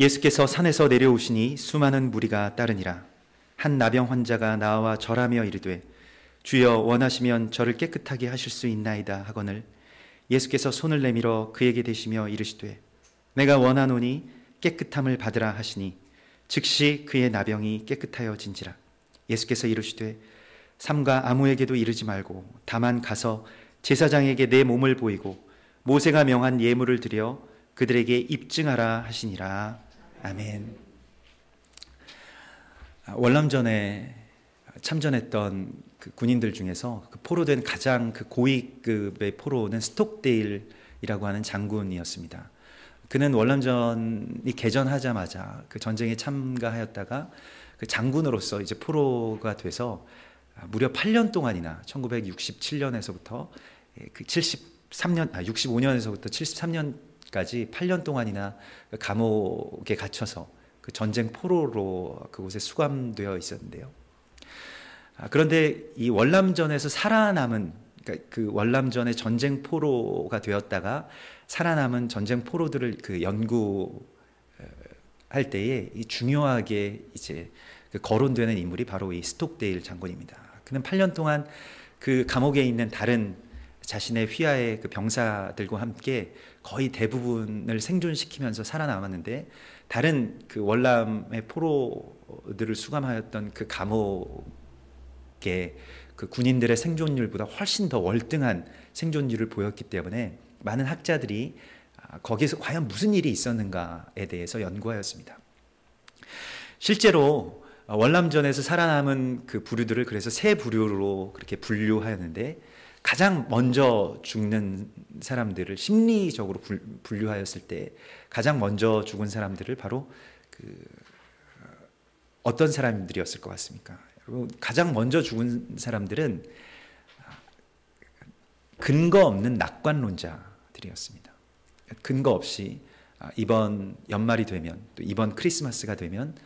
예수께서 산에서 내려오시니 수많은 무리가 따르니라. 한 나병 환자가 나와 절하며 이르되 주여 원하시면 저를 깨끗하게 하실 수 있나이다 하거늘 예수께서 손을 내밀어 그에게 대시며 이르시되 내가 원하노니 깨끗함을 받으라 하시니 즉시 그의 나병이 깨끗하여진지라. 예수께서 이르시되 삼가 아무에게도 이르지 말고 다만 가서 제사장에게 내 몸을 보이고 모세가 명한 예물을 드려 그들에게 입증하라 하시니라. 아멘. 월남전에 참전했던 그 군인들 중에서 그 포로된 가장 그 고위급의 포로는 스톡데일이라고 하는 장군이었습니다. 그는 월남전이 개전하자마자 그 전쟁에 참가하였다가 그 장군으로서 이제 포로가 돼서 무려 8년 동안이나 1967년에서부터 그 65년에서부터 73년까지 8년 동안이나 감옥에 갇혀서 그 전쟁 포로로 그곳에 수감되어 있었는데요. 그런데 이 월남전에서 살아남은, 그러니까 그 월남전의 전쟁 포로가 되었다가 살아남은 전쟁 포로들을 그 연구할 때에 이 중요하게 이제 그 거론되는 인물이 바로 이 스톡데일 장군입니다. 그는 8년 동안 그 감옥에 있는 다른 자신의 휘하의 그 병사들과 함께 거의 대부분을 생존시키면서 살아남았는데, 다른 그 월남의 포로들을 수감하였던 그 감옥의 그 군인들의 생존율보다 훨씬 더 월등한 생존율을 보였기 때문에 많은 학자들이 거기에서 과연 무슨 일이 있었는가에 대해서 연구하였습니다. 실제로 월남전에서 살아남은 그 부류들을 그래서 세 부류로 그렇게 분류하였는데, 가장 먼저 죽는 사람들을 심리적으로 분류하였을 때 가장 먼저 죽은 사람들을 바로 어떤 사람들이었을 것 같습니까? 여러분, 가장 먼저 죽은 사람들은 근거 없는 낙관론자들이었습니다. 근거 없이 이번 연말이 되면, 또 이번 크리스마스가 되면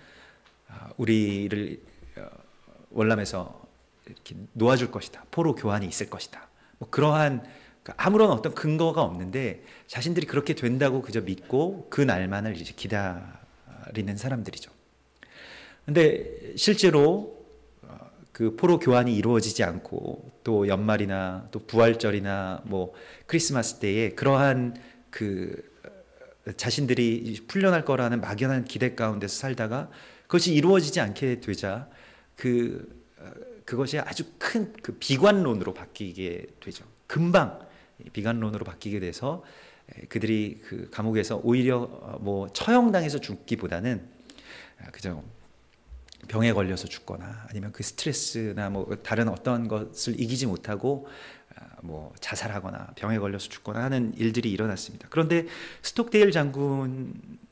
우리를 월남에서 이렇게 놓아줄 것이다, 포로 교환이 있을 것이다, 뭐 그러한 아무런 어떤 근거가 없는데 자신들이 그렇게 된다고 그저 믿고 그 날만을 이제 기다리는 사람들이죠. 근데 실제로 그 포로 교환이 이루어지지 않고, 또 연말이나 또 부활절이나 뭐 크리스마스 때에 그러한 그 자신들이 풀려날 거라는 막연한 기대 가운데서 살다가 그것이 이루어지지 않게 되자 그것이 아주 큰 그 비관론으로 바뀌게 되죠. 금방 비관론으로 바뀌게 돼서 그들이 그 감옥에서 오히려 뭐 처형당해서 죽기보다는 그저 병에 걸려서 죽거나 아니면 그 스트레스나 뭐 다른 어떤 것을 이기지 못하고 뭐 자살하거나 병에 걸려서 죽거나 하는 일들이 일어났습니다. 그런데 스톡데일 장군이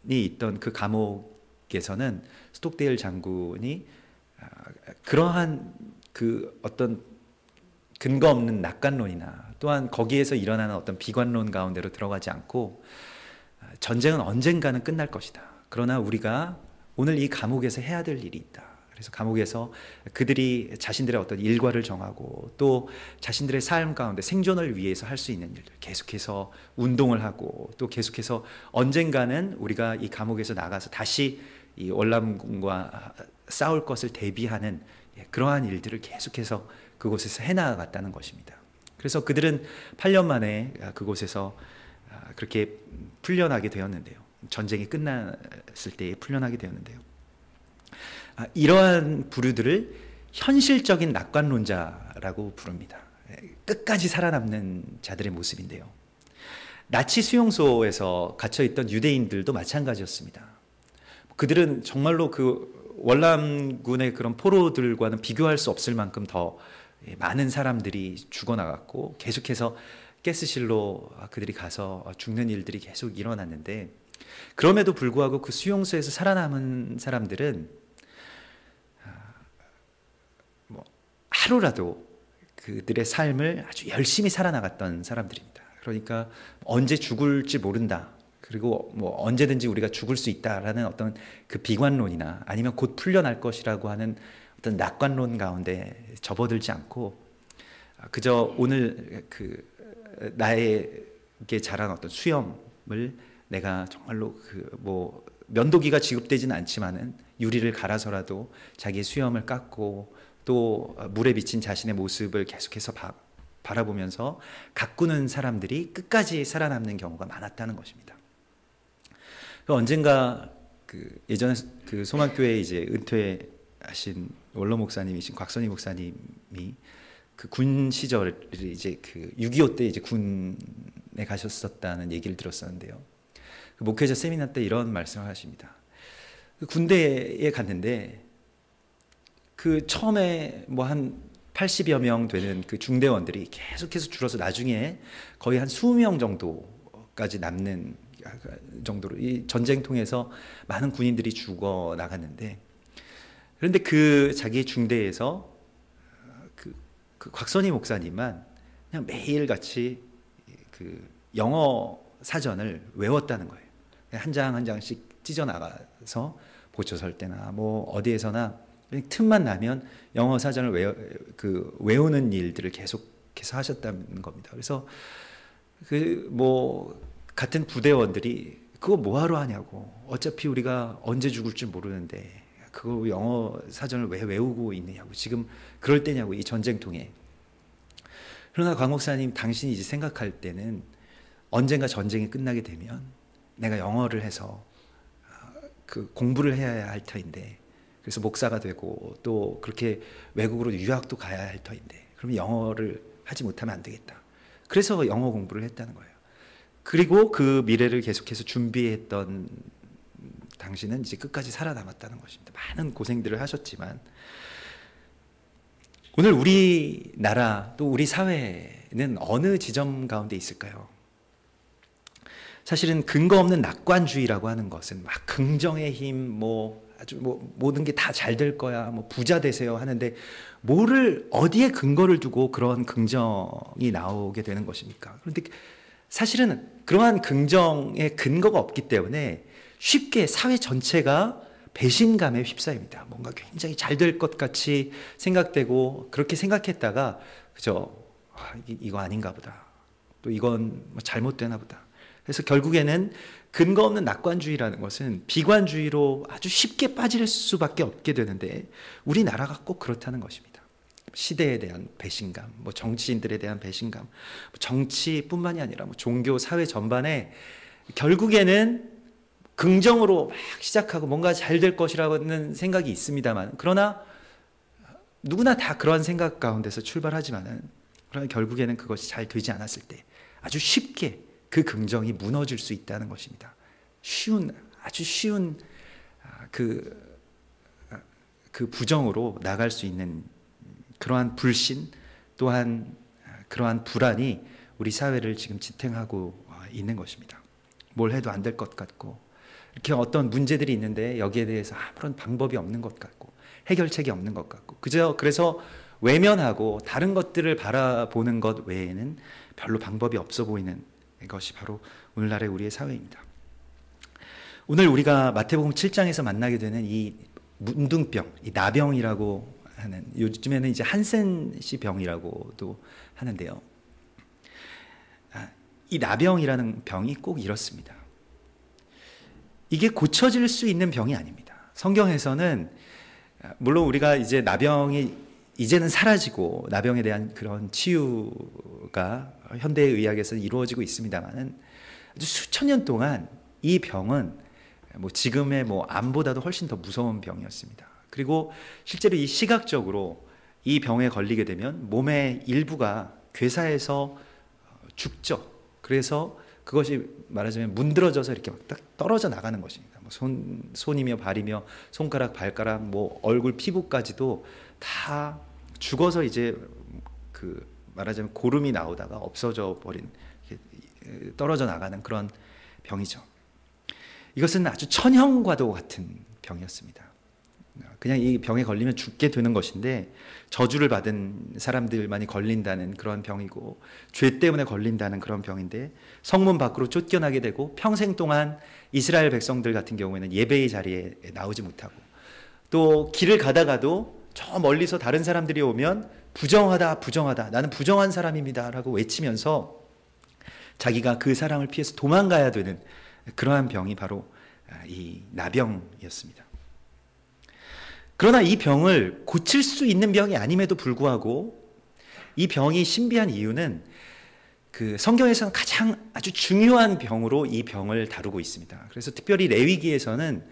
있던 그 감옥에서는 스톡데일 장군이 그러한 그 어떤 근거 없는 낙관론이나 또한 거기에서 일어나는 어떤 비관론 가운데로 들어가지 않고, 전쟁은 언젠가는 끝날 것이다, 그러나 우리가 오늘 이 감옥에서 해야 될 일이 있다, 그래서 감옥에서 그들이 자신들의 어떤 일과를 정하고 또 자신들의 삶 가운데 생존을 위해서 할 수 있는 일들, 계속해서 운동을 하고 또 계속해서 언젠가는 우리가 이 감옥에서 나가서 다시 이 월남군과 싸울 것을 대비하는 그러한 일들을 계속해서 그곳에서 해나갔다는 것입니다. 그래서 그들은 8년 만에 그곳에서 그렇게 풀려나게 되었는데요. 전쟁이 끝났을 때에 풀려나게 되었는데요. 이러한 부류들을 현실적인 낙관론자라고 부릅니다. 끝까지 살아남는 자들의 모습인데요. 나치 수용소에서 갇혀있던 유대인들도 마찬가지였습니다. 그들은 정말로 그 월남군의 그런 포로들과는 비교할 수 없을 만큼 더 많은 사람들이 죽어나갔고, 계속해서 가스실로 그들이 가서 죽는 일들이 계속 일어났는데, 그럼에도 불구하고 그 수용소에서 살아남은 사람들은 뭐 하루라도 그들의 삶을 아주 열심히 살아나갔던 사람들입니다. 그러니까 언제 죽을지 모른다, 그리고 뭐 언제든지 우리가 죽을 수 있다라는 어떤 그 비관론이나 아니면 곧 풀려날 것이라고 하는 어떤 낙관론 가운데 접어들지 않고, 그저 오늘 그 나에게 자란 어떤 수염을 내가 정말로 뭐 면도기가 지급되지는 않지만은 유리를 갈아서라도 자기의 수염을 깎고 또 물에 비친 자신의 모습을 계속해서 바라보면서 가꾸는 사람들이 끝까지 살아남는 경우가 많았다는 것입니다. 언젠가 예전에 소망교회 이제 은퇴하신 원로 목사님이신 곽선희 목사님이 군 시절을 이제 6.25 때 이제 군에 가셨었다는 얘기를 들었었는데요. 목회자 세미나 때 이런 말씀을 하십니다. 군대에 갔는데 처음에 뭐 한 80여 명 되는 중대원들이 계속해서 줄어서 나중에 거의 한 20명 정도까지 남는 정도로 이 전쟁통에서 많은 군인들이 죽어 나갔는데, 그런데 자기 중대에서 곽선희 목사님만 그냥 매일같이 영어 사전을 외웠다는 거예요. 한 장 한 장씩 찢어 나가서 보초 설 때나 뭐 어디에서나 틈만 나면 영어 사전을 외우는 일들을 계속해서 하셨다는 겁니다. 그래서 뭐 같은 부대원들이 그거 뭐하러 하냐고, 어차피 우리가 언제 죽을지 모르는데 그거 영어 사전을 왜 외우고 있느냐고, 지금 그럴 때냐고, 이 전쟁통에. 그러나 곽 목사님, 당신이 이제 생각할 때는 언젠가 전쟁이 끝나게 되면 내가 영어를 해서 공부를 해야 할 터인데, 그래서 목사가 되고 또 그렇게 외국으로 유학도 가야 할 터인데 그러면 영어를 하지 못하면 안 되겠다. 그래서 영어 공부를 했다는 거예요. 그리고 그 미래를 계속해서 준비했던 당신은 이제 끝까지 살아남았다는 것입니다. 많은 고생들을 하셨지만, 오늘 우리나라 또 우리 사회는 어느 지점 가운데 있을까요? 사실은 근거 없는 낙관주의라고 하는 것은 막 긍정의 힘, 뭐 아주 뭐 모든 게 다 잘 될 거야, 뭐 부자 되세요 하는데 어디에 근거를 두고 그런 긍정이 나오게 되는 것입니까? 그런데 사실은 그러한 긍정의 근거가 없기 때문에 쉽게 사회 전체가 배신감에 휩싸입니다. 뭔가 굉장히 잘 될 것 같이 생각되고, 그렇게 생각했다가 그죠, 이거 아닌가 보다, 또 이건 뭐 잘못되나 보다. 그래서 결국에는 근거 없는 낙관주의라는 것은 비관주의로 아주 쉽게 빠질 수밖에 없게 되는데, 우리나라가 꼭 그렇다는 것입니다. 시대에 대한 배신감, 뭐 정치인들에 대한 배신감, 정치뿐만이 아니라 뭐 종교, 사회 전반에 결국에는 긍정으로 막 시작하고 뭔가 잘 될 것이라는 생각이 있습니다만, 그러나 누구나 다 그런 생각 가운데서 출발하지만은, 그러나 결국에는 그것이 잘 되지 않았을 때 아주 쉽게 그 긍정이 무너질 수 있다는 것입니다. 아주 쉬운 그 부정으로 나갈 수 있는 그러한 불신, 또한 그러한 불안이 우리 사회를 지금 지탱하고 있는 것입니다. 뭘 해도 안 될 것 같고, 이렇게 어떤 문제들이 있는데 여기에 대해서 아무런 방법이 없는 것 같고, 해결책이 없는 것 같고, 그래서 외면하고 다른 것들을 바라보는 것 외에는 별로 방법이 없어 보이는 것이 바로 오늘날의 우리의 사회입니다. 오늘 우리가 마태복음 7장에서 만나게 되는 이 문둥병, 이 나병이라고 하는, 요즘에는 이제 한센시 병이라고도 하는데요. 이 나병이라는 병이 꼭 이렇습니다. 이게 고쳐질 수 있는 병이 아닙니다. 성경에서는 물론 우리가 이제 나병이 이제는 사라지고 나병에 대한 그런 치유가 현대의학에서 이루어지고 있습니다만은, 아주 수천 년 동안 이 병은 뭐 지금의 뭐 암보다도 훨씬 더 무서운 병이었습니다. 그리고 실제로 이 시각적으로 이 병에 걸리게 되면 몸의 일부가 괴사해서 죽죠. 그래서 그것이 말하자면 문드러져서 이렇게 막 딱 떨어져 나가는 것입니다. 뭐 손이며 발이며 손가락, 발가락, 뭐 얼굴, 피부까지도 다 죽어서 이제 말하자면 고름이 나오다가 없어져 버린, 떨어져 나가는 그런 병이죠. 이것은 아주 천형과도 같은 병이었습니다. 그냥 이 병에 걸리면 죽게 되는 것인데, 저주를 받은 사람들만이 걸린다는 그런 병이고, 죄 때문에 걸린다는 그런 병인데, 성문 밖으로 쫓겨나게 되고, 평생 동안 이스라엘 백성들 같은 경우에는 예배의 자리에 나오지 못하고, 또 길을 가다가도 저 멀리서 다른 사람들이 오면 부정하다, 부정하다, 나는 부정한 사람입니다 라고 외치면서 자기가 그 사람을 피해서 도망가야 되는 그러한 병이 바로 이 나병이었습니다. 그러나 이 병을 고칠 수 있는 병이 아님에도 불구하고 이 병이 신비한 이유는 그 성경에서는 가장 아주 중요한 병으로 이 병을 다루고 있습니다. 그래서 특별히 레위기에서는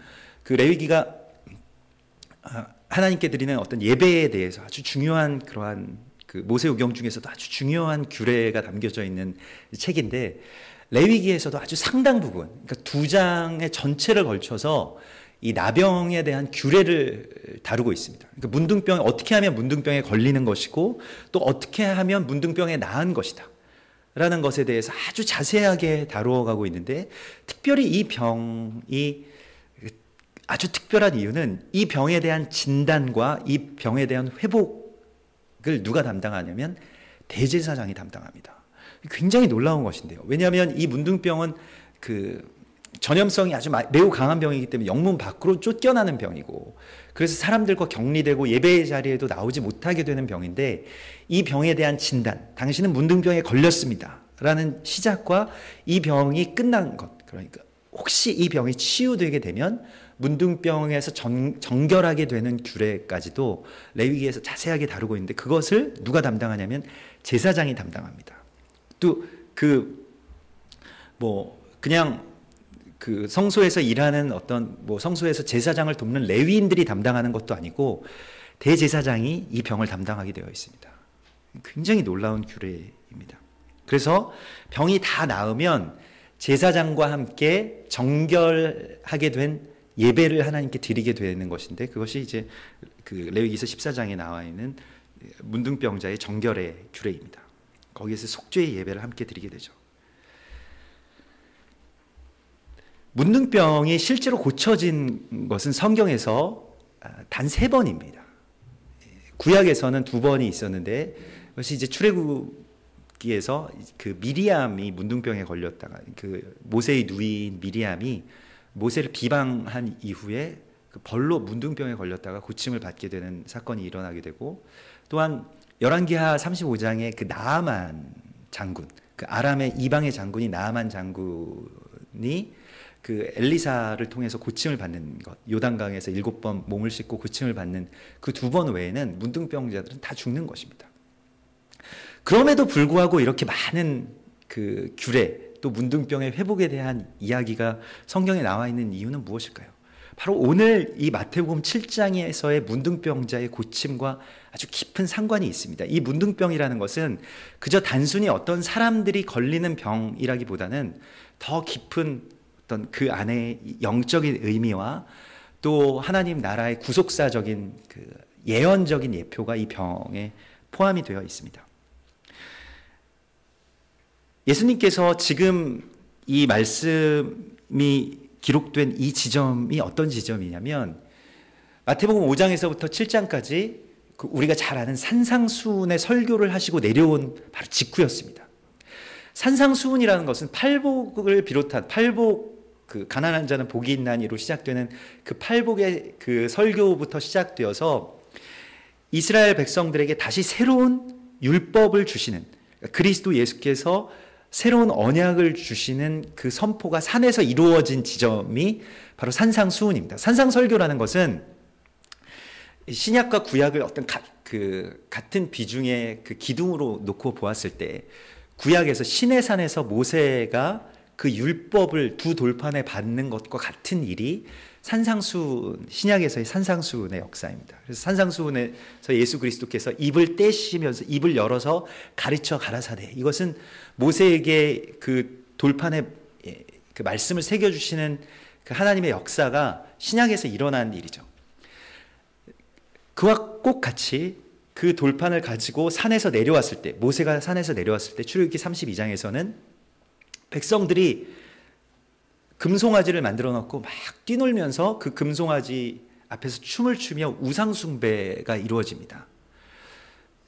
그 레위기가 하나님께 드리는 어떤 예배에 대해서 아주 중요한 그러한 그 모세오경 중에서도 아주 중요한 규례가 담겨져 있는 책인데, 레위기에서도 아주 상당 부분, 그러니까 2장의 전체를 걸쳐서 이 나병에 대한 규례를 다루고 있습니다. 그러니까 문둥병, 어떻게 하면 문둥병에 걸리는 것이고 또 어떻게 하면 문둥병에 나은 것이다 라는 것에 대해서 아주 자세하게 다루어가고 있는데, 특별히 이 병이 아주 특별한 이유는 이 병에 대한 진단과 이 병에 대한 회복을 누가 담당하냐면 대제사장이 담당합니다. 굉장히 놀라운 것인데요. 왜냐하면 이 문둥병은 그 전염성이 아주 매우 강한 병이기 때문에 영문 밖으로 쫓겨나는 병이고, 그래서 사람들과 격리되고 예배의 자리에도 나오지 못하게 되는 병인데, 이 병에 대한 진단, 당신은 문둥병에 걸렸습니다 라는 시작과 이 병이 끝난 것, 그러니까 혹시 이 병이 치유되게 되면 문둥병에서 정결하게 되는 규례까지도 레위기에서 자세하게 다루고 있는데, 그것을 누가 담당하냐면 제사장이 담당합니다. 또 그냥 그 성소에서 일하는 어떤 성소에서 제사장을 돕는 레위인들이 담당하는 것도 아니고 대제사장이 이 병을 담당하게 되어 있습니다. 굉장히 놀라운 규례입니다. 그래서 병이 다 나으면 제사장과 함께 정결하게 된 예배를 하나님께 드리게 되는 것인데, 그것이 이제 그 레위기서 14장에 나와 있는 문둥병자의 정결의 규례입니다. 거기에서 속죄의 예배를 함께 드리게 되죠. 문둥병이 실제로 고쳐진 것은 성경에서 단 3번입니다. 구약에서는 2번이 있었는데, 그것이 이제 출애굽기에서 그 미리암이 문둥병에 걸렸다가 그 모세의 누이인 미리암이 모세를 비방한 이후에 그 벌로 문둥병에 걸렸다가 고침을 받게 되는 사건이 일어나게 되고, 또한 열왕기하 35장에 그 나아만 장군, 그 아람의 이방의 장군이 나아만 장군이 그 엘리사를 통해서 고침을 받는 것, 요단강에서 7번 몸을 씻고 고침을 받는 그 2번 외에는 문둥병자들은 다 죽는 것입니다. 그럼에도 불구하고 이렇게 많은 그 규례, 또 문둥병의 회복에 대한 이야기가 성경에 나와 있는 이유는 무엇일까요? 바로 오늘 이 마태복음 7장에서의 문둥병자의 고침과 아주 깊은 상관이 있습니다. 이 문둥병이라는 것은 그저 단순히 어떤 사람들이 걸리는 병이라기보다는 더 깊은 어떤 그 안에 영적인 의미와 또 하나님 나라의 구속사적인 그 예언적인 예표가 이 병에 포함이 되어 있습니다. 예수님께서 지금 이 말씀이 기록된 이 지점이 어떤 지점이냐면, 마태복음 5장에서부터 7장까지 우리가 잘 아는 산상수훈의 설교를 하시고 내려온 바로 직후였습니다. 산상수훈이라는 것은 팔복을 비롯한 그 가난한 자는 복이 있나니로 시작되는 그 팔복의 그 설교부터 시작되어서 이스라엘 백성들에게 다시 새로운 율법을 주시는, 그리스도 예수께서 새로운 언약을 주시는 그 선포가 산에서 이루어진 지점이 바로 산상수훈입니다. 산상설교라는 것은 신약과 구약을 어떤 같은 비중의 그 기둥으로 놓고 보았을 때, 구약에서 시내산에서 모세가 그 율법을 2 돌판에 받는 것과 같은 일이 산상수훈, 신약에서의 산상수훈의 역사입니다. 그래서 산상수훈에서 예수 그리스도께서 입을 떼시면서 입을 열어서 가르쳐 가라사대, 이것은 모세에게 그 돌판에 그 말씀을 새겨주시는 그 하나님의 역사가 신약에서 일어난 일이죠. 그와 꼭 같이 그 돌판을 가지고 산에서 내려왔을 때, 모세가 산에서 내려왔을 때 출애굽기 32장에서는 백성들이 금송아지를 만들어 놓고 막 뛰놀면서 그 금송아지 앞에서 춤을 추며 우상숭배가 이루어집니다.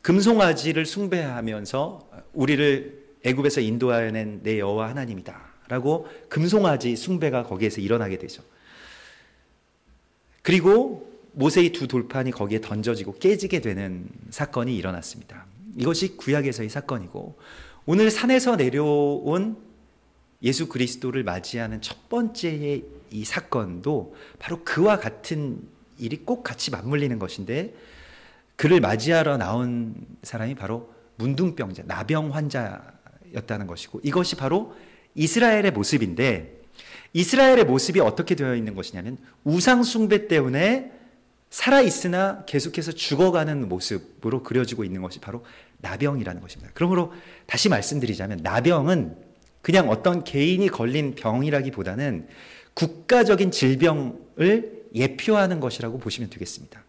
금송아지를 숭배하면서 우리를 애굽에서 인도하여낸 내 여호와 하나님이다 라고 금송아지 숭배가 거기에서 일어나게 되죠. 그리고 모세의 2 돌판이 거기에 던져지고 깨지게 되는 사건이 일어났습니다. 이것이 구약에서의 사건이고, 오늘 산에서 내려온 예수 그리스도를 맞이하는 첫 번째의 이 사건도 바로 그와 같은 일이 꼭 같이 맞물리는 것인데, 그를 맞이하러 나온 사람이 바로 문둥병자, 나병 환자였다는 것이고, 이것이 바로 이스라엘의 모습인데, 이스라엘의 모습이 어떻게 되어 있는 것이냐면 우상 숭배 때문에 살아있으나 계속해서 죽어가는 모습으로 그려지고 있는 것이 바로 나병이라는 것입니다. 그러므로 다시 말씀드리자면, 나병은 그냥 어떤 개인이 걸린 병이라기보다는 국가적인 질병을 예표하는 것이라고 보시면 되겠습니다.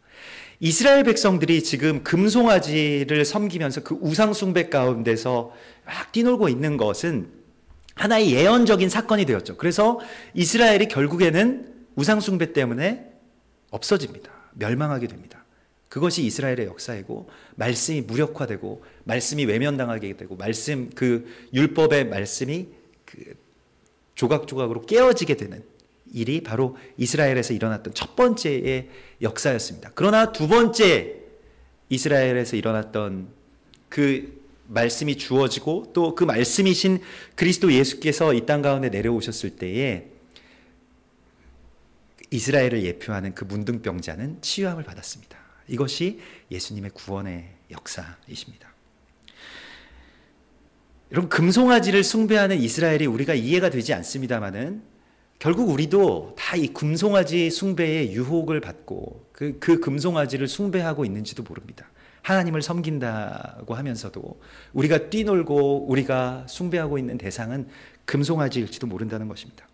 이스라엘 백성들이 지금 금송아지를 섬기면서 그 우상 숭배 가운데서 막 뛰놀고 있는 것은 하나의 예언적인 사건이 되었죠. 그래서 이스라엘이 결국에는 우상 숭배 때문에 없어집니다. 멸망하게 됩니다. 그것이 이스라엘의 역사이고, 말씀이 무력화되고 말씀이 외면당하게 되고 말씀, 그 율법의 말씀이 그 조각조각으로 깨어지게 되는 일이 바로 이스라엘에서 일어났던 첫 번째의 역사였습니다. 그러나 두 번째 이스라엘에서 일어났던 그 말씀이 주어지고 또 그 말씀이신 그리스도 예수께서 이 땅 가운데 내려오셨을 때에 이스라엘을 예표하는 그 문둥병자는 치유함을 받았습니다. 이것이 예수님의 구원의 역사이십니다. 여러분, 금송아지를 숭배하는 이스라엘이 우리가 이해가 되지 않습니다마는 결국 우리도 다 이 금송아지 숭배의 유혹을 받고 그 금송아지를 숭배하고 있는지도 모릅니다. 하나님을 섬긴다고 하면서도 우리가 뛰놀고 우리가 숭배하고 있는 대상은 금송아지일지도 모른다는 것입니다.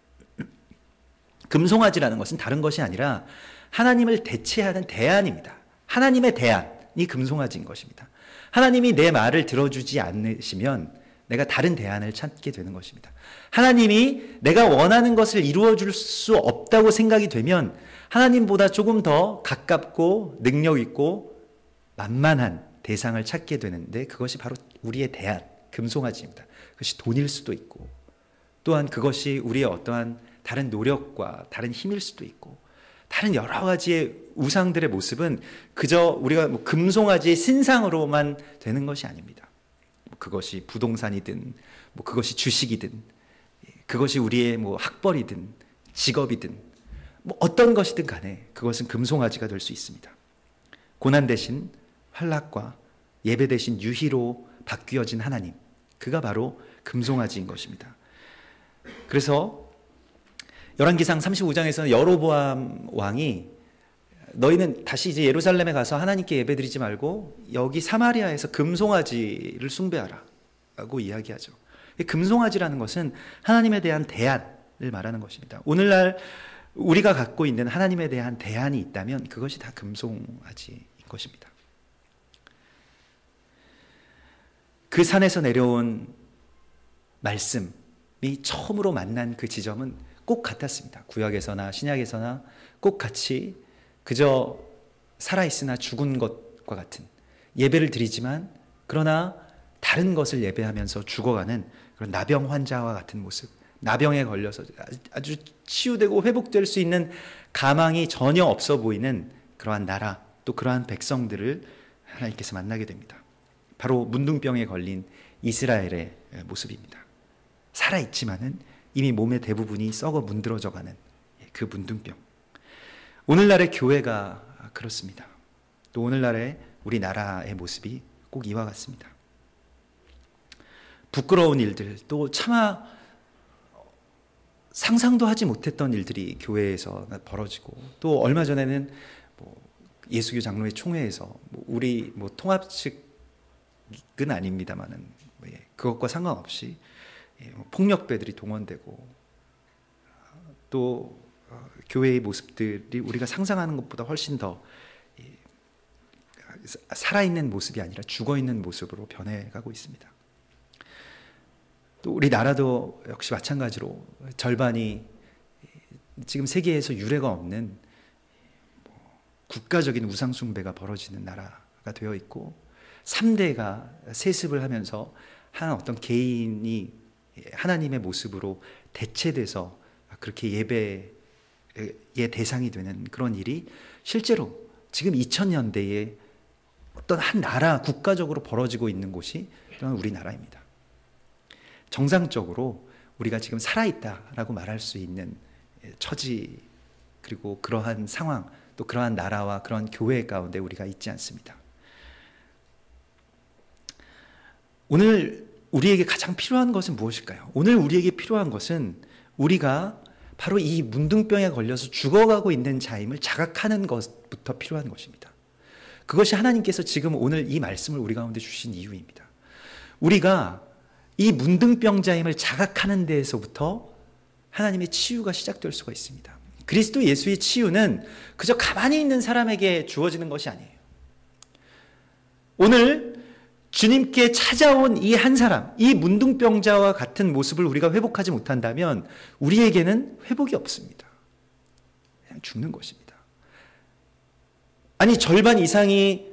금송아지라는 것은 다른 것이 아니라 하나님을 대체하는 대안입니다. 하나님의 대안이 금송아지인 것입니다. 하나님이 내 말을 들어주지 않으시면 내가 다른 대안을 찾게 되는 것입니다. 하나님이 내가 원하는 것을 이루어줄 수 없다고 생각이 되면 하나님보다 조금 더 가깝고 능력 있고 만만한 대상을 찾게 되는데, 그것이 바로 우리의 대안, 금송아지입니다. 그것이 돈일 수도 있고, 또한 그것이 우리의 어떠한 다른 노력과 다른 힘일 수도 있고, 다른 여러 가지의 우상들의 모습은 그저 우리가 금송아지의 신상으로만 되는 것이 아닙니다. 그것이 부동산이든 그것이 주식이든 그것이 우리의 학벌이든 직업이든 어떤 것이든 간에 그것은 금송아지가 될 수 있습니다. 고난 대신 환락과 예배 대신 유희로 바뀌어진 하나님, 그가 바로 금송아지인 것입니다. 그래서 열왕기상 35장에서는 여로보암 왕이 너희는 다시 이제 예루살렘에 가서 하나님께 예배드리지 말고 여기 사마리아에서 금송아지를 숭배하라 라고 이야기하죠. 금송아지라는 것은 하나님에 대한 대안을 말하는 것입니다. 오늘날 우리가 갖고 있는 하나님에 대한 대안이 있다면 그것이 다 금송아지인 것입니다. 그 산에서 내려온 말씀이 처음으로 만난 그 지점은 꼭 같았습니다. 구약에서나 신약에서나 꼭 같이 그저 살아있으나 죽은 것과 같은, 예배를 드리지만 그러나 다른 것을 예배하면서 죽어가는 그런 나병 환자와 같은 모습, 나병에 걸려서 아주 치유되고 회복될 수 있는 가망이 전혀 없어 보이는 그러한 나라, 또 그러한 백성들을 하나님께서 만나게 됩니다. 바로 문둥병에 걸린 이스라엘의 모습입니다. 살아있지만은 이미 몸의 대부분이 썩어 문드러져가는 그 문둥병. 오늘날의 교회가 그렇습니다. 또 오늘날의 우리나라의 모습이 꼭 이와 같습니다. 부끄러운 일들, 또 차마 상상도 하지 못했던 일들이 교회에서 벌어지고, 또 얼마 전에는 예수교 장로회 총회에서 우리 통합 측은 아닙니다만은 그것과 상관없이 폭력배들이 동원되고, 또 교회의 모습들이 우리가 상상하는 것보다 훨씬 더 살아있는 모습이 아니라 죽어있는 모습으로 변해가고 있습니다. 또 우리나라도 역시 마찬가지로 절반이 지금 세계에서 유례가 없는 국가적인 우상숭배가 벌어지는 나라가 되어 있고, 3대가 세습을 하면서 한 어떤 개인이 하나님의 모습으로 대체돼서 그렇게 예배의 대상이 되는 그런 일이 실제로 지금 2000년대에 어떤 한 나라, 국가적으로 벌어지고 있는 곳이 또한 우리나라입니다. 정상적으로 우리가 지금 살아있다라고 말할 수 있는 처지, 그리고 그러한 상황, 또 그러한 나라와 그러한 교회 가운데 우리가 있지 않습니다. 오늘 우리에게 가장 필요한 것은 무엇일까요? 오늘 우리에게 필요한 것은 우리가 바로 이 문둥병에 걸려서 죽어가고 있는 자임을 자각하는 것부터 필요한 것입니다. 그것이 하나님께서 지금 오늘 이 말씀을 우리 가운데 주신 이유입니다. 우리가 이 문둥병자임을 자각하는 데에서부터 하나님의 치유가 시작될 수가 있습니다. 그리스도 예수의 치유는 그저 가만히 있는 사람에게 주어지는 것이 아니에요. 오늘 주님께 찾아온 이 한 사람, 이 문둥병자와 같은 모습을 우리가 회복하지 못한다면 우리에게는 회복이 없습니다. 그냥 죽는 것입니다. 아니, 절반 이상이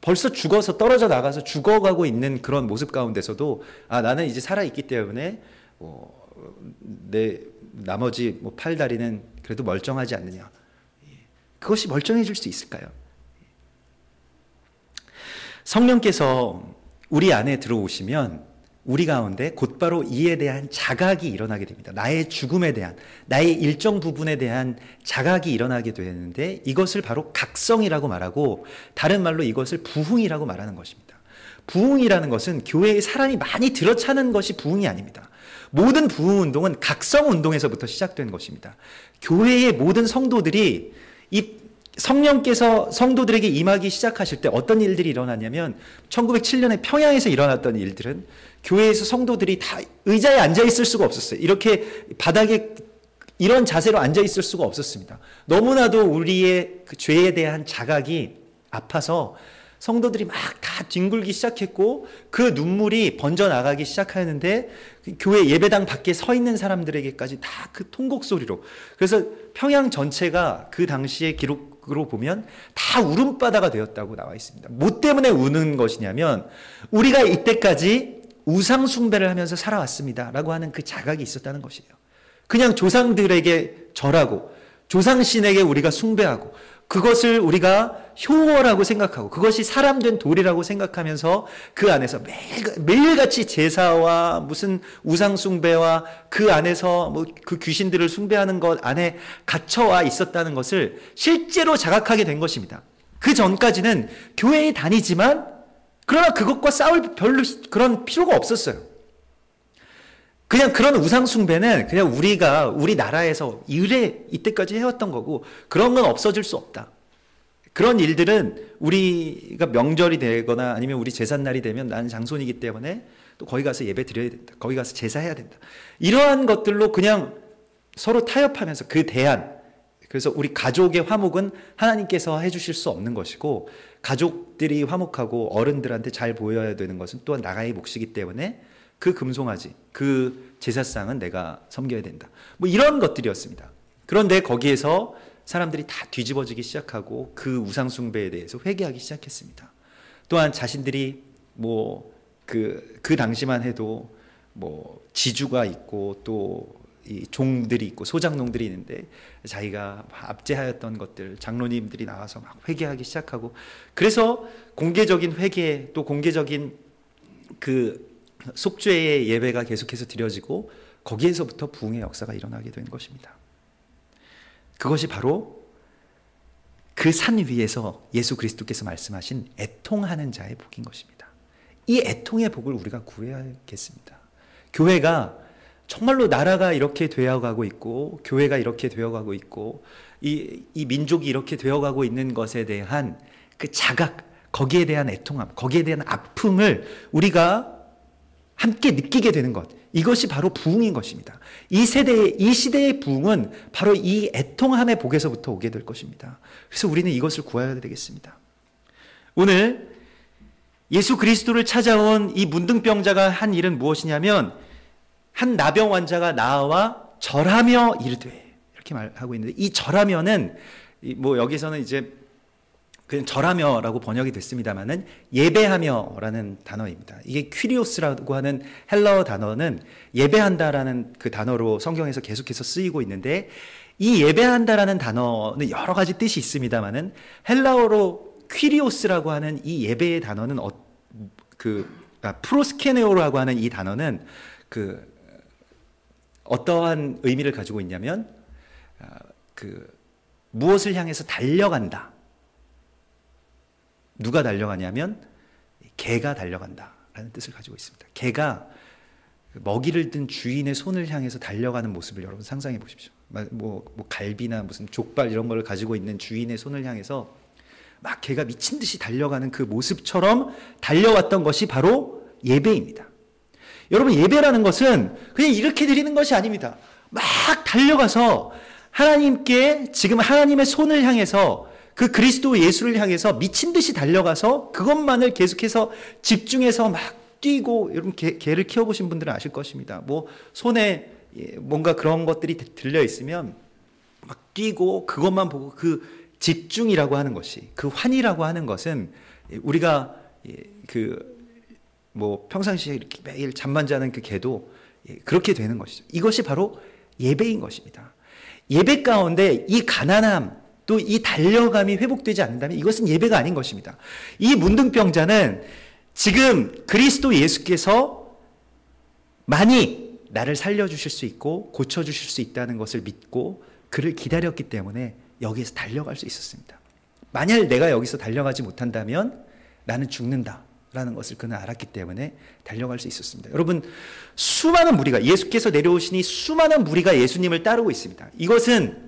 벌써 죽어서 떨어져 나가서 죽어가고 있는 그런 모습 가운데서도 나는 이제 살아있기 때문에 내 나머지 팔, 다리는 그래도 멀쩡하지 않느냐. 그것이 멀쩡해질 수 있을까요? 성령께서 우리 안에 들어오시면 우리 가운데 곧바로 이에 대한 자각이 일어나게 됩니다. 나의 죽음에 대한, 나의 일정 부분에 대한 자각이 일어나게 되는데 이것을 바로 각성이라고 말하고, 다른 말로 이것을 부흥이라고 말하는 것입니다. 부흥이라는 것은 교회에 사람이 많이 들어차는 것이 부흥이 아닙니다. 모든 부흥 운동은 각성 운동에서부터 시작된 것입니다. 교회의 모든 성도들이 이 성령께서 성도들에게 임하기 시작하실 때 어떤 일들이 일어나냐면, 1907년에 평양에서 일어났던 일들은 교회에서 성도들이 다 의자에 앉아 있을 수가 없었어요. 이렇게 바닥에 이런 자세로 앉아 있을 수가 없었습니다. 너무나도 우리의 그 죄에 대한 자각이 아파서 성도들이 막 다 뒹굴기 시작했고, 그 눈물이 번져나가기 시작하는데 교회 예배당 밖에 서 있는 사람들에게까지 다 그 통곡 소리로, 그래서 평양 전체가 그 당시의 기록으로 보면 다 울음바다가 되었다고 나와 있습니다. 뭐 때문에 우는 것이냐면, 우리가 이때까지 우상 숭배를 하면서 살아왔습니다 라고 하는 그 자각이 있었다는 것이에요. 그냥 조상들에게 절하고 조상신에게 우리가 숭배하고, 그것을 우리가 효어라고 생각하고 그것이 사람된 도리라고 생각하면서 그 안에서 매일같이 제사와 무슨 우상 숭배와 그 안에서 그 귀신들을 숭배하는 것 안에 갇혀와 있었다는 것을 실제로 자각하게 된 것입니다. 그 전까지는 교회에 다니지만 그러나 그것과 싸울 별로 그런 필요가 없었어요. 그냥 그런 우상 숭배는 그냥 우리가 우리 나라에서 이때까지 해왔던 거고, 그런 건 없어질 수 없다. 그런 일들은 우리가 명절이 되거나 아니면 우리 제삿날이 되면 나는 장손이기 때문에 또 거기 가서 예배 드려야 된다. 거기 가서 제사해야 된다. 이러한 것들로 그냥 서로 타협하면서 그 대안, 그래서 우리 가족의 화목은 하나님께서 해주실 수 없는 것이고, 가족들이 화목하고 어른들한테 잘 보여야 되는 것은 또한 나의 몫이기 때문에 그 금송아지, 그 제사상은 내가 섬겨야 된다. 이런 것들이었습니다. 그런데 거기에서 사람들이 다 뒤집어지기 시작하고 그 우상 숭배에 대해서 회개하기 시작했습니다. 또한 자신들이 그 당시만 해도 지주가 있고 또 이 종들이 있고 소장농들이 있는데, 자기가 압제하였던 것들 장로님들이 나와서 막 회개하기 시작하고, 그래서 공개적인 회개, 또 공개적인 그 속죄의 예배가 계속해서 드려지고, 거기에서부터 부흥의 역사가 일어나게 된 것입니다. 그것이 바로 그 산 위에서 예수 그리스도께서 말씀하신 애통하는 자의 복인 것입니다. 이 애통의 복을 우리가 구해야겠습니다. 교회가 정말로 나라가 이렇게 되어가고 있고, 교회가 이렇게 되어가고 있고, 이 민족이 이렇게 되어가고 있는 것에 대한 그 자각, 거기에 대한 애통함, 거기에 대한 아픔을 우리가 함께 느끼게 되는 것, 이것이 바로 부흥인 것입니다. 이 시대의 부흥은 바로 이 애통함의 복에서부터 오게 될 것입니다. 그래서 우리는 이것을 구해야 되겠습니다. 오늘 예수 그리스도를 찾아온 이 문둥병자가 한 일은 무엇이냐면, 한 나병 환자가 나와 절하며 이르되, 이렇게 말하고 있는데, 이 절하며는 여기서는 이제 그냥 절하며라고 번역이 됐습니다만은 예배하며라는 단어입니다. 이게 퀴리오스라고 하는 헬라어 단어는 예배한다라는 그 단어로 성경에서 계속해서 쓰이고 있는데, 이 예배한다라는 단어는 여러 가지 뜻이 있습니다만은 헬라어로 퀴리오스라고 하는 이 예배의 단어는 프로스케네오라고 하는 이 단어는 어떠한 의미를 가지고 있냐면 무엇을 향해서 달려간다. 누가 달려가냐면 개가 달려간다라는 뜻을 가지고 있습니다. 개가 먹이를 든 주인의 손을 향해서 달려가는 모습을 여러분 상상해 보십시오. 뭐 갈비나 무슨 족발 이런 걸 가지고 있는 주인의 손을 향해서 막 개가 미친 듯이 달려가는 그 모습처럼 달려왔던 것이 바로 예배입니다. 여러분, 예배라는 것은 그냥 이렇게 드리는 것이 아닙니다. 막 달려가서 하나님께 지금 하나님의 손을 향해서 그 그리스도 예수를 향해서 미친 듯이 달려가서 그것만을 계속해서 집중해서 막 뛰고, 여러분 개를 키워보신 분들은 아실 것입니다. 뭐 손에 뭔가 그런 것들이 들려 있으면 막 뛰고 그것만 보고 그 집중이라고 하는 것이, 그 환희라고 하는 것은 우리가 뭐 평상시에 이렇게 매일 잠만 자는 그 개도 그렇게 되는 것이죠. 이것이 바로 예배인 것입니다. 예배 가운데 이 가난함 또 이 달려감이 회복되지 않는다면 이것은 예배가 아닌 것입니다. 이 문둥병자는 지금 그리스도 예수께서 많이 나를 살려주실 수 있고 고쳐주실 수 있다는 것을 믿고 그를 기다렸기 때문에 여기에서 달려갈 수 있었습니다. 만약 내가 여기서 달려가지 못한다면 나는 죽는다라는 것을 그는 알았기 때문에 달려갈 수 있었습니다. 여러분, 수많은 무리가, 예수께서 내려오시니 수많은 무리가 예수님을 따르고 있습니다. 이것은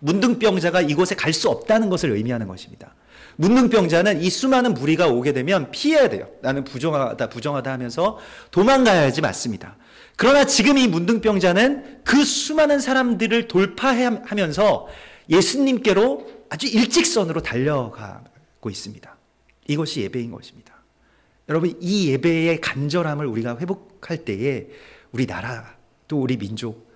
문둥병자가 이곳에 갈 수 없다는 것을 의미하는 것입니다. 문둥병자는 이 수많은 무리가 오게 되면 피해야 돼요. 나는 부정하다 하면서 도망가야 하지 맞습니다. 그러나 지금 이 문둥병자는 그 수많은 사람들을 돌파하면서 예수님께로 아주 일직선으로 달려가고 있습니다. 이것이 예배인 것입니다. 여러분, 이 예배의 간절함을 우리가 회복할 때에 우리 나라, 또 우리 민족,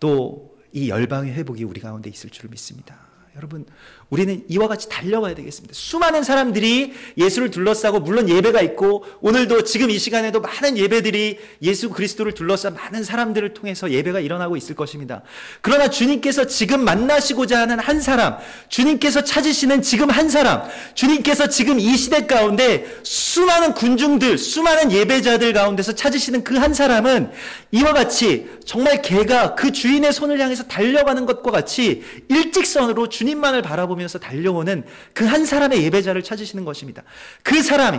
또 이 열방의 회복이 우리 가운데 있을 줄을 믿습니다. 여러분, 우리는 이와 같이 달려가야 되겠습니다. 수많은 사람들이 예수를 둘러싸고, 물론 예배가 있고 오늘도 지금 이 시간에도 많은 예배들이 예수 그리스도를 둘러싼 많은 사람들을 통해서 예배가 일어나고 있을 것입니다. 그러나 주님께서 지금 만나시고자 하는 한 사람, 주님께서 찾으시는 지금 한 사람, 주님께서 지금 이 시대 가운데 수많은 군중들, 수많은 예배자들 가운데서 찾으시는 그 한 사람은 이와 같이 정말 개가 그 주인의 손을 향해서 달려가는 것과 같이 일직선으로 주님만을 바라보면서 달려오는 그 한 사람의 예배자를 찾으시는 것입니다. 그 사람이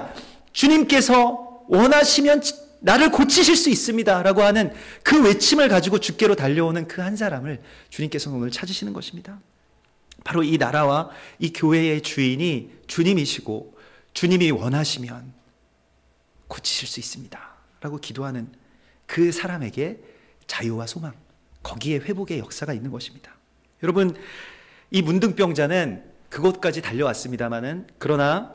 주님께서 원하시면 나를 고치실 수 있습니다 라고 하는 그 외침을 가지고 주께로 달려오는 그 한 사람을 주님께서 오늘 찾으시는 것입니다. 바로 이 나라와 이 교회의 주인이 주님이시고, 주님이 원하시면 고치실 수 있습니다 라고 기도하는 그 사람에게 자유와 소망, 거기에 회복의 역사가 있는 것입니다. 여러분, 이 문둥병자는 그곳까지 달려왔습니다마는, 그러나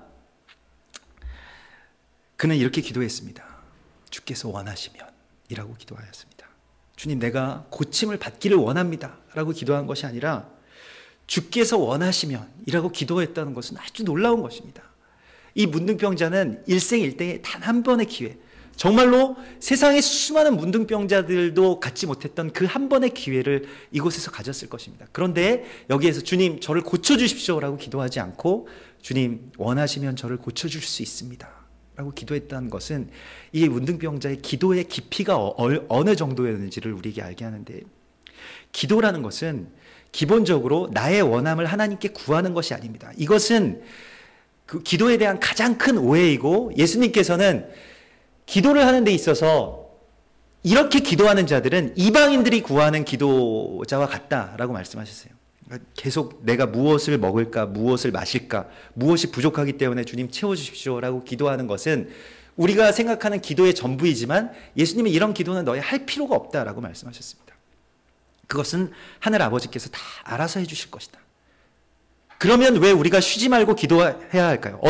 그는 이렇게 기도했습니다. 주께서 원하시면 이라고 기도하였습니다. 주님, 내가 고침을 받기를 원합니다 라고 기도한 것이 아니라 주께서 원하시면 이라고 기도했다는 것은 아주 놀라운 것입니다. 이 문둥병자는 일생일대에 단 한 번의 기회, 정말로 세상의 수많은 문둥병자들도 갖지 못했던 그 한 번의 기회를 이곳에서 가졌을 것입니다. 그런데 여기에서 주님, 저를 고쳐주십시오 라고 기도하지 않고 주님, 원하시면 저를 고쳐줄 수 있습니다 라고 기도했다는 것은 이 문둥병자의 기도의 깊이가 어느 정도였는지를 우리에게 알게 하는데, 기도라는 것은 기본적으로 나의 원함을 하나님께 구하는 것이 아닙니다. 이것은 그 기도에 대한 가장 큰 오해이고, 예수님께서는 기도를 하는 데 있어서 이렇게 기도하는 자들은 이방인들이 구하는 기도자와 같다라고 말씀하셨어요. 그러니까 계속 내가 무엇을 먹을까, 무엇을 마실까, 무엇이 부족하기 때문에 주님 채워주십시오 라고 기도하는 것은 우리가 생각하는 기도의 전부이지만, 예수님이 이런 기도는 너희 할 필요가 없다라고 말씀하셨습니다. 그것은 하늘 아버지께서 다 알아서 해주실 것이다. 그러면 왜 우리가 쉬지 말고 기도해야 할까요?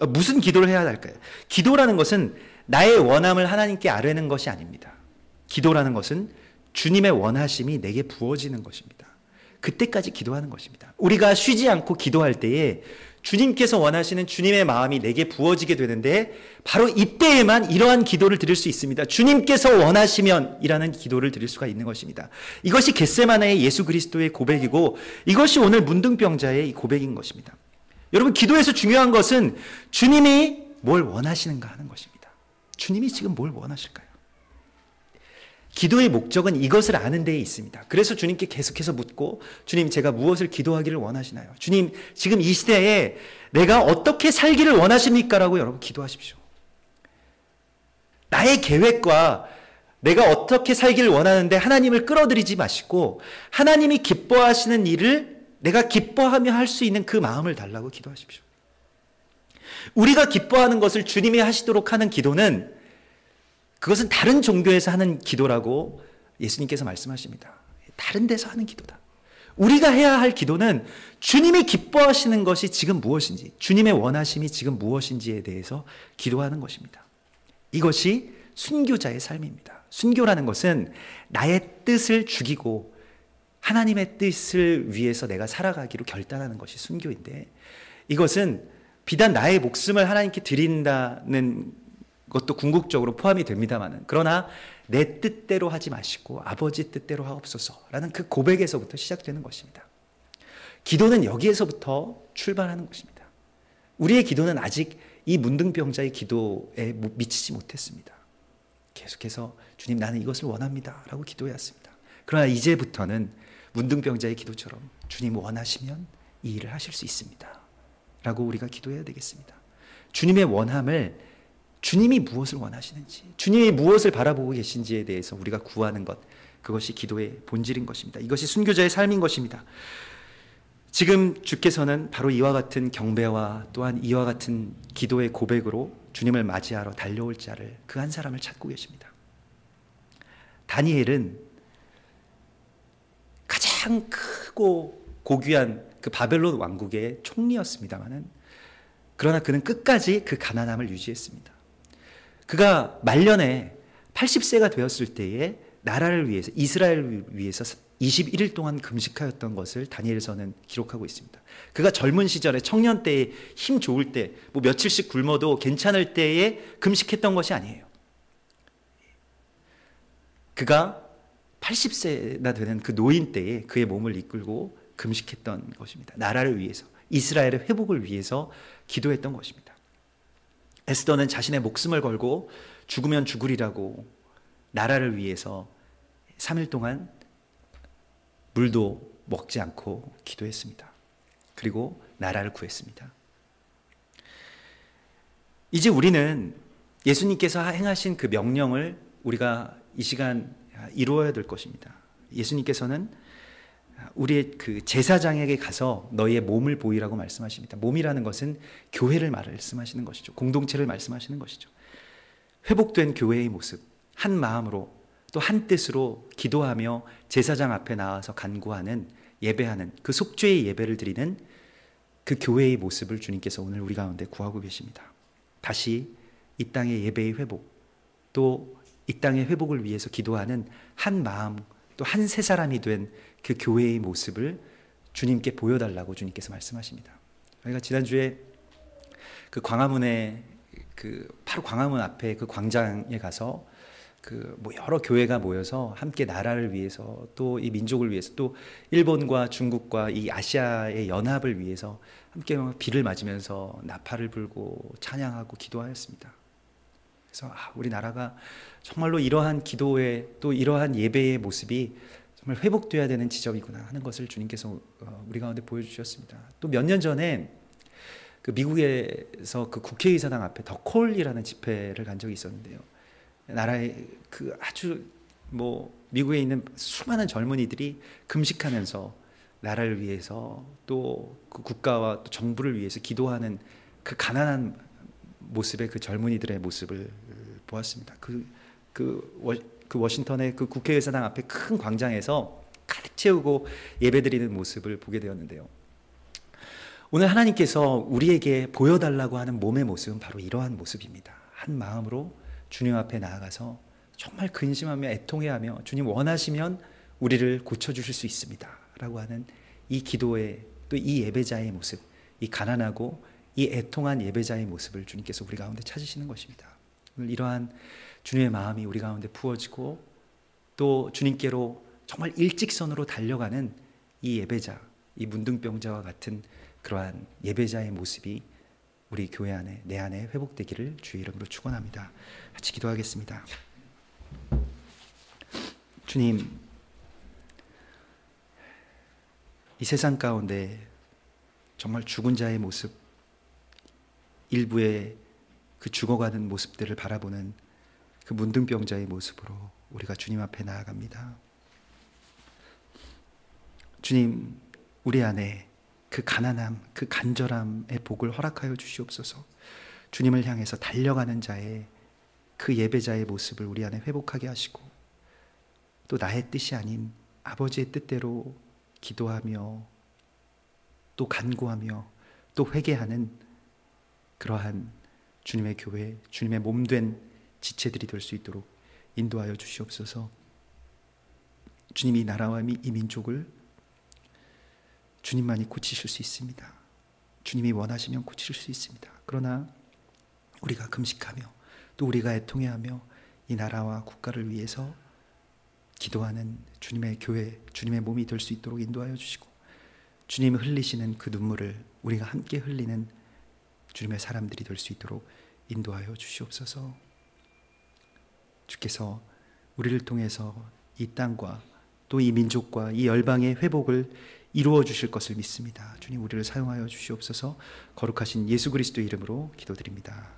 무슨 기도를 해야 할까요? 기도라는 것은 나의 원함을 하나님께 아뢰는 것이 아닙니다. 기도라는 것은 주님의 원하심이 내게 부어지는 것입니다. 그때까지 기도하는 것입니다. 우리가 쉬지 않고 기도할 때에 주님께서 원하시는 주님의 마음이 내게 부어지게 되는데, 바로 이때에만 이러한 기도를 드릴 수 있습니다. 주님께서 원하시면 이라는 기도를 드릴 수가 있는 것입니다. 이것이 겟세마네의 예수 그리스도의 고백이고, 이것이 오늘 문둥병자의 고백인 것입니다. 여러분, 기도에서 중요한 것은 주님이 뭘 원하시는가 하는 것입니다. 주님이 지금 뭘 원하실까요? 기도의 목적은 이것을 아는 데에 있습니다. 그래서 주님께 계속해서 묻고, 주님, 제가 무엇을 기도하기를 원하시나요? 주님, 지금 이 시대에 내가 어떻게 살기를 원하십니까? 라고 여러분 기도하십시오. 나의 계획과 내가 어떻게 살기를 원하는데 하나님을 끌어들이지 마시고, 하나님이 기뻐하시는 일을 내가 기뻐하며 할 수 있는 그 마음을 달라고 기도하십시오. 우리가 기뻐하는 것을 주님이 하시도록 하는 기도는, 그것은 다른 종교에서 하는 기도라고 예수님께서 말씀하십니다. 다른 데서 하는 기도다. 우리가 해야 할 기도는 주님이 기뻐하시는 것이 지금 무엇인지, 주님의 원하심이 지금 무엇인지에 대해서 기도하는 것입니다. 이것이 순교자의 삶입니다. 순교라는 것은 나의 뜻을 죽이고 하나님의 뜻을 위해서 내가 살아가기로 결단하는 것이 순교인데, 이것은 비단 나의 목숨을 하나님께 드린다는 것도 궁극적으로 포함이 됩니다만은, 그러나 내 뜻대로 하지 마시고 아버지 뜻대로 하옵소서라는 그 고백에서부터 시작되는 것입니다. 기도는 여기에서부터 출발하는 것입니다. 우리의 기도는 아직 이 문둥병자의 기도에 미치지 못했습니다. 계속해서 주님, 나는 이것을 원합니다 라고 기도해왔습니다. 그러나 이제부터는 문둥병자의 기도처럼 주님 원하시면 이 일을 하실 수 있습니다 라고 우리가 기도해야 되겠습니다. 주님의 원함을, 주님이 무엇을 원하시는지, 주님이 무엇을 바라보고 계신지에 대해서 우리가 구하는 것, 그것이 기도의 본질인 것입니다. 이것이 순교자의 삶인 것입니다. 지금 주께서는 바로 이와 같은 경배와 또한 이와 같은 기도의 고백으로 주님을 맞이하러 달려올 자를, 그 한 사람을 찾고 계십니다. 다니엘은 가장 크고 고귀한 그 바벨론 왕국의 총리였습니다마는, 그러나 그는 끝까지 그 가난함을 유지했습니다. 그가 말년에 80세가 되었을 때에 나라를 위해서, 이스라엘을 위해서 21일 동안 금식하였던 것을 다니엘서는 기록하고 있습니다. 그가 젊은 시절에, 청년 때에, 힘 좋을 때, 뭐 며칠씩 굶어도 괜찮을 때에 금식했던 것이 아니에요. 그가 80세나 되는 그 노인 때에 그의 몸을 이끌고 금식했던 것입니다. 나라를 위해서, 이스라엘의 회복을 위해서 기도했던 것입니다. 에스더는 자신의 목숨을 걸고 죽으면 죽으리라고 나라를 위해서 3일 동안 물도 먹지 않고 기도했습니다. 그리고 나라를 구했습니다. 이제 우리는 예수님께서 행하신 그 명령을 우리가 이 시간 이루어야 될 것입니다. 예수님께서는 우리의 그 제사장에게 가서 너희의 몸을 보이라고 말씀하십니다. 몸이라는 것은 교회를 말씀하시는 것이죠. 공동체를 말씀하시는 것이죠. 회복된 교회의 모습, 한 마음으로 또 한 뜻으로 기도하며 제사장 앞에 나와서 간구하는, 예배하는, 그 속죄의 예배를 드리는 그 교회의 모습을 주님께서 오늘 우리 가운데 구하고 계십니다. 다시 이 땅의 예배의 회복, 또 이 땅의 회복을 위해서 기도하는 한 마음, 또 한 세 사람이 된 그 교회의 모습을 주님께 보여달라고 주님께서 말씀하십니다. 저희가 지난주에 그 광화문에, 그 바로 광화문 앞에 그 광장에 가서 그 뭐 여러 교회가 모여서 함께 나라를 위해서, 또 이 민족을 위해서, 또 일본과 중국과 이 아시아의 연합을 위해서 함께 비를 맞으면서 나팔을 불고 찬양하고 기도하였습니다. 그래서 우리 나라가 정말로 이러한 기도의, 또 이러한 예배의 모습이 정말 회복되어야 되는 지점이구나 하는 것을 주님께서 우리 가운데 보여주셨습니다. 또 몇 년 전에 그 미국에서 그 국회의사당 앞에 더 콜이라는 집회를 간 적이 있었는데요. 나라의 그 아주 뭐 미국에 있는 수많은 젊은이들이 금식하면서 나라를 위해서, 또 그 국가와 또 정부를 위해서 기도하는 그 가난한 모습의 그 젊은이들의 모습을 보았습니다. 그 워싱턴의 그 국회의사당 앞에 큰 광장에서 가득 채우고 예배드리는 모습을 보게 되었는데요. 오늘 하나님께서 우리에게 보여달라고 하는 몸의 모습은 바로 이러한 모습입니다. 한 마음으로 주님 앞에 나아가서 정말 근심하며 애통해하며 주님 원하시면 우리를 고쳐주실 수 있습니다 라고 하는 이 기도의, 또 이 예배자의 모습, 이 가난하고 이 애통한 예배자의 모습을 주님께서 우리 가운데 찾으시는 것입니다. 오늘 이러한 주님의 마음이 우리 가운데 부어지고, 또 주님께로 정말 일직선으로 달려가는 이 예배자, 이 문둥병자와 같은 그러한 예배자의 모습이 우리 교회 안에, 내 안에 회복되기를 주의 이름으로 축원합니다. 같이 기도하겠습니다. 주님, 이 세상 가운데 정말 죽은 자의 모습, 일부의 그 죽어가는 모습들을 바라보는 그 문둥병자의 모습으로 우리가 주님 앞에 나아갑니다. 주님, 우리 안에 그 가난함, 그 간절함의 복을 허락하여 주시옵소서. 주님을 향해서 달려가는 자의 그 예배자의 모습을 우리 안에 회복하게 하시고, 또 나의 뜻이 아닌 아버지의 뜻대로 기도하며 또 간구하며 또 회개하는 그러한 주님의 교회, 주님의 몸된 지체들이 될 수 있도록 인도하여 주시옵소서. 주님, 이 나라와 이 민족을 주님만이 고치실 수 있습니다. 주님이 원하시면 고치실 수 있습니다. 그러나 우리가 금식하며 또 우리가 애통해하며 이 나라와 국가를 위해서 기도하는 주님의 교회, 주님의 몸이 될 수 있도록 인도하여 주시고, 주님 흘리시는 그 눈물을 우리가 함께 흘리는 주님의 사람들이 될 수 있도록 인도하여 주시옵소서. 주께서 우리를 통해서 이 땅과 또 이 민족과 이 열방의 회복을 이루어 주실 것을 믿습니다. 주님, 우리를 사용하여 주시옵소서. 거룩하신 예수 그리스도의 이름으로 기도드립니다.